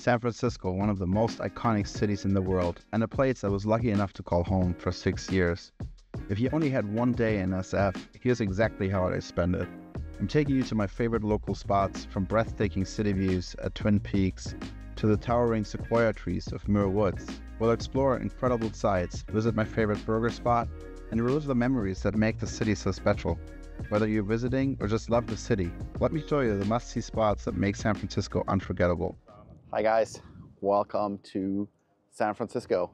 San Francisco, one of the most iconic cities in the world, and a place I was lucky enough to call home for 6 years. If you only had one day in SF, here's exactly how I'd spend it. I'm taking you to my favorite local spots, from breathtaking city views at Twin Peaks to the towering sequoia trees of Muir Woods. We'll explore incredible sights, visit my favorite burger spot, and relive the memories that make the city so special. Whether you're visiting or just love the city, let me show you the must-see spots that make San Francisco unforgettable. Hi guys, welcome to San Francisco.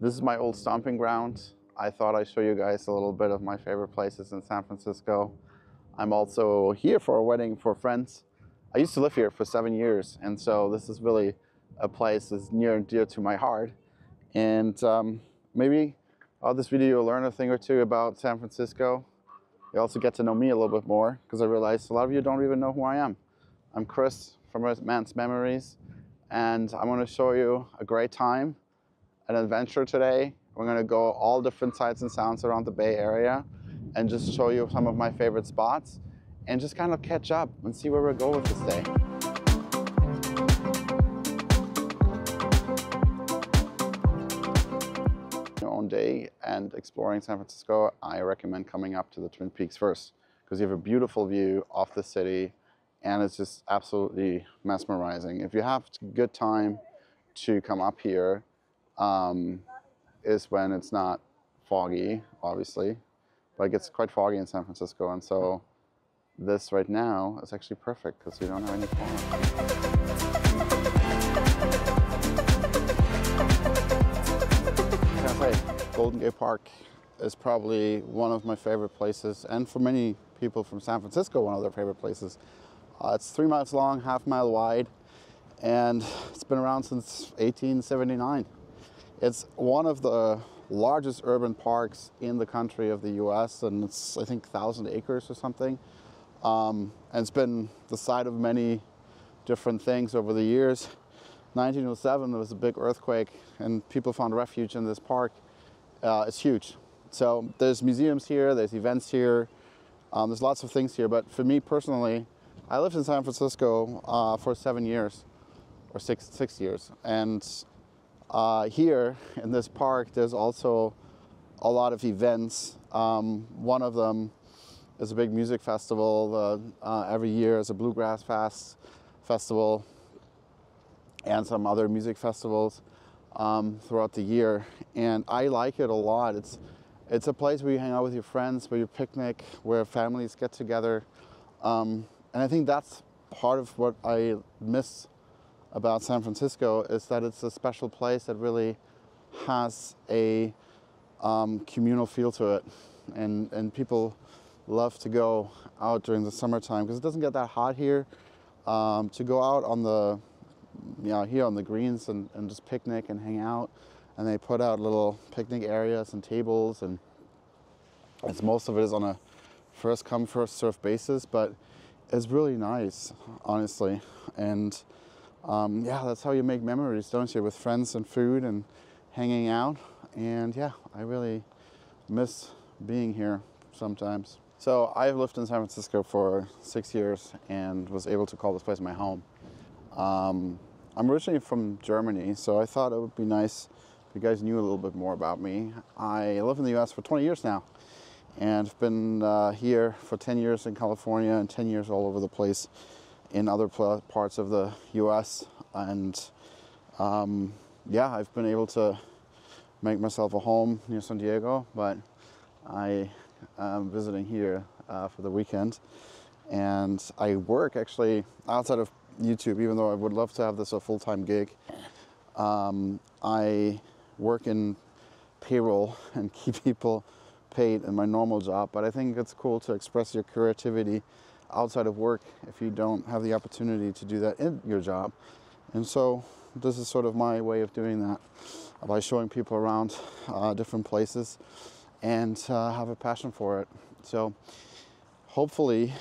This is my old stomping ground. I thought I'd show you guys a little bit of my favorite places in San Francisco. I'm also here for a wedding for friends. I used to live here for 7 years, and so this is really a place that's near and dear to my heart. And maybe this video you'll learn a thing or two about San Francisco. You also get to know me a little bit more, because I realize a lot of you don't even know who I am. I'm Chris from Man's Memories, and I'm going to show you a great time, an adventure today. We're going to go all different sights and sounds around the Bay Area and just show you some of my favorite spots and just kind of catch up and see where we go with this day. Day and exploring San Francisco, I recommend coming up to the Twin Peaks first, because you have a beautiful view of the city and it's just absolutely mesmerizing. If you have a good time to come up here, is when it's not foggy, obviously, but it gets quite foggy in San Francisco, and so this right now is actually perfect because we don't have any fog. Golden Gate Park is probably one of my favorite places, and for many people from San Francisco, one of their favorite places. It's 3 miles long, half-mile wide, and it's been around since 1879. It's one of the largest urban parks in the country of the US, and it's, I think, 1,000 acres or something. And it's been the site of many different things over the years. 1907, there was a big earthquake, and people found refuge in this park. It's huge. So there's museums here, there's events here, there's lots of things here. But for me personally, I lived in San Francisco for 7 years, or six years. And here in this park, there's also a lot of events. One of them is a big music festival. Every year is a bluegrass festival and some other music festivals throughout the year, and I like it a lot. It's a place where you hang out with your friends, where you picnic, where families get together, and I think that's part of what I miss about San Francisco, is that it's a special place that really has a communal feel to it, and people love to go out during the summertime because it doesn't get that hot here. To go out on the here on the greens and just picnic and hang out, and they put out little picnic areas and tables, and most of it is on a first come first served basis, but it's really nice, honestly. And yeah, that's how you make memories, don't you, with friends and food and hanging out. And yeah, I really miss being here sometimes. So I've lived in San Francisco for 6 years and was able to call this place my home. I'm originally from Germany, so I thought it would be nice if you guys knew a little bit more about me. I live in the US for 20 years now, and I've been here for 10 years in California and 10 years all over the place in other parts of the US. And yeah, I've been able to make myself a home near San Diego, but I am visiting here for the weekend. And I work actually outside of YouTube, even though I would love to have this a full-time gig. I work in payroll and keep people paid in my normal job, but I think it's cool to express your creativity outside of work if you don't have the opportunity to do that in your job. And so this is sort of my way of doing that, by showing people around different places and have a passion for it. So hopefully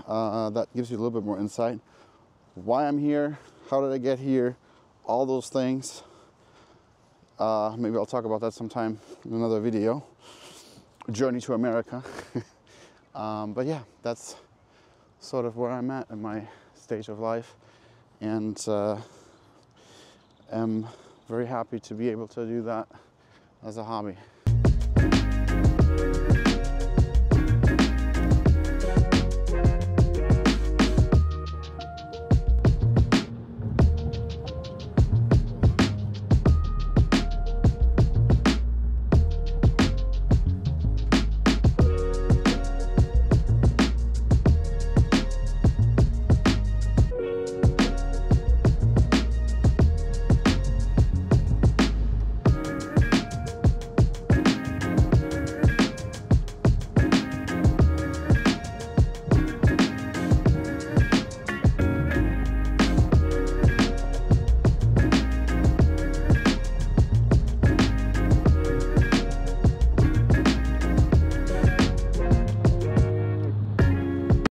that gives you a little bit more insight. Why I'm here, how did I get here, all those things. Maybe I'll talk about that sometime in another video. Journey to America. But yeah, that's sort of where I'm at in my stage of life. And am very happy to be able to do that as a hobby.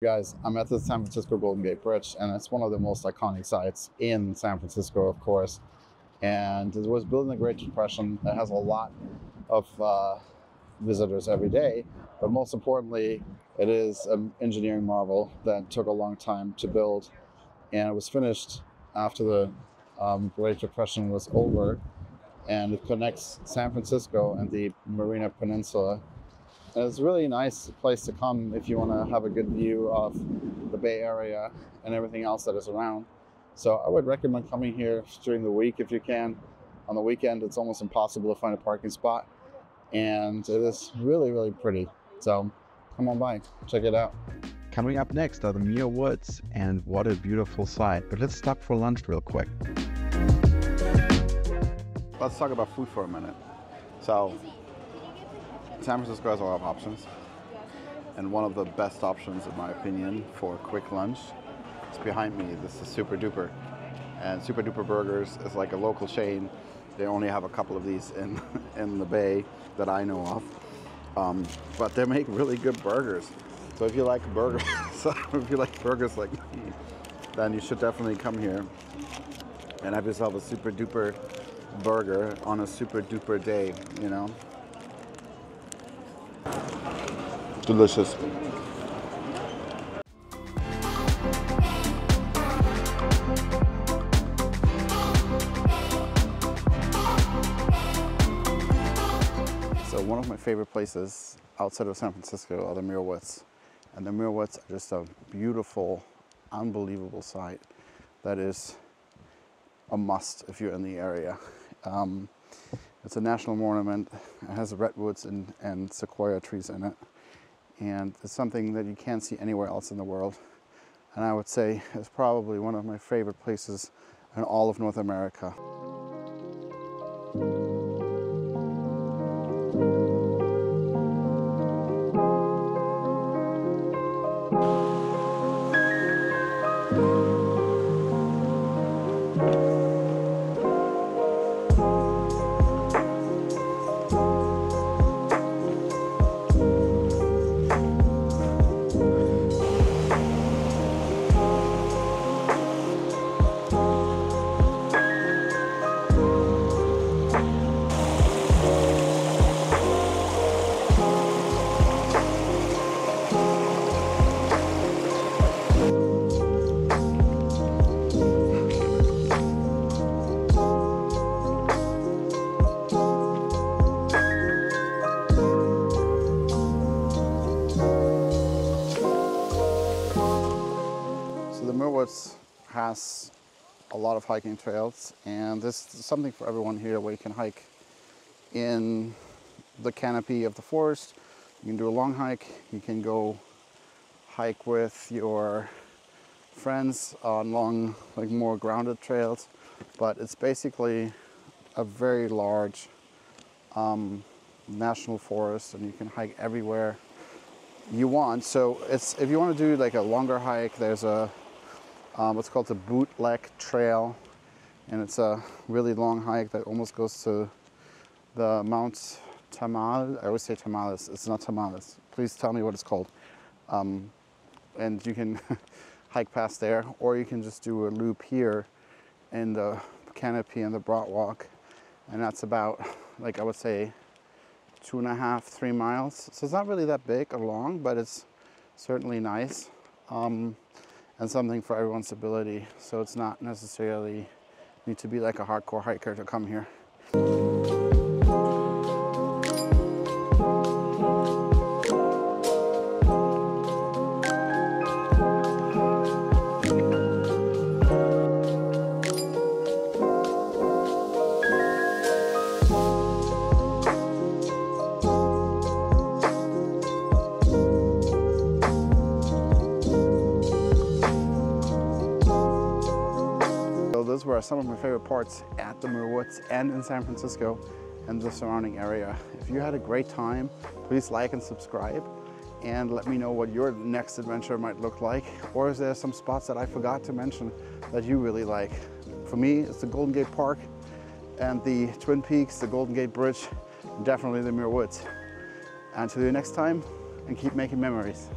Guys, I'm at the San Francisco Golden Gate Bridge, and it's one of the most iconic sites in San Francisco, of course. And it was built in the Great Depression. It has a lot of visitors every day, but most importantly, it is an engineering marvel that took a long time to build, and it was finished after the Great Depression was over, and it connects San Francisco and the Marina Peninsula. And it's a really nice place to come if you want to have a good view of the Bay Area and everything else that is around. So I would recommend coming here during the week if you can. On the weekend, it's almost impossible to find a parking spot. And it is really, really pretty. So come on by, check it out. Coming up next are the Muir Woods, and what a beautiful sight. But let's stop for lunch real quick. Let's talk about food for a minute. So San Francisco has a lot of options, and one of the best options, in my opinion, for a quick lunch is behind me. This is Super Duper, and Super Duper Burgers is like a local chain. They only have a couple of these in the Bay that I know of, but they make really good burgers. So if you like burgers, like me, then you should definitely come here and have yourself a Super Duper burger on a Super Duper day, you know. Delicious. So one of my favorite places outside of San Francisco are the Muir Woods. And the Muir Woods are just a beautiful, unbelievable sight that is a must if you're in the area. It's a national monument. It has redwoods and sequoia trees in it. And it's something that you can't see anywhere else in the world. And I would say it's probably one of my favorite places in all of North America. Has a lot of hiking trails, and there's something for everyone here where you can hike in the canopy of the forest. You can do a long hike, you can go hike with your friends on long, like more grounded trails, but it's basically a very large national forest, and you can hike everywhere you want. So it's, if you want to do like a longer hike, there's a what's called the Bootleg Trail, and it's a really long hike that almost goes to the Mount Tamales. I always say Tamales. It's not Tamales. Please tell me what it's called. And you can hike past there, or you can just do a loop here in the canopy and the Broad Walk, and that's about, like, I would say 2.5, 3 miles. So it's not really that big or long, but it's certainly nice. And something for everyone's ability. So it's not necessarily Need to be like a hardcore hiker to come here. Those were some of my favorite parts at the Muir Woods and in San Francisco and the surrounding area. If you had a great time, please like and subscribe and let me know what your next adventure might look like, or is there some spots that I forgot to mention that you really like. For me, it's the Golden Gate Park and the Twin Peaks, the Golden Gate Bridge, and definitely the Muir Woods. Until you next time, and keep making memories.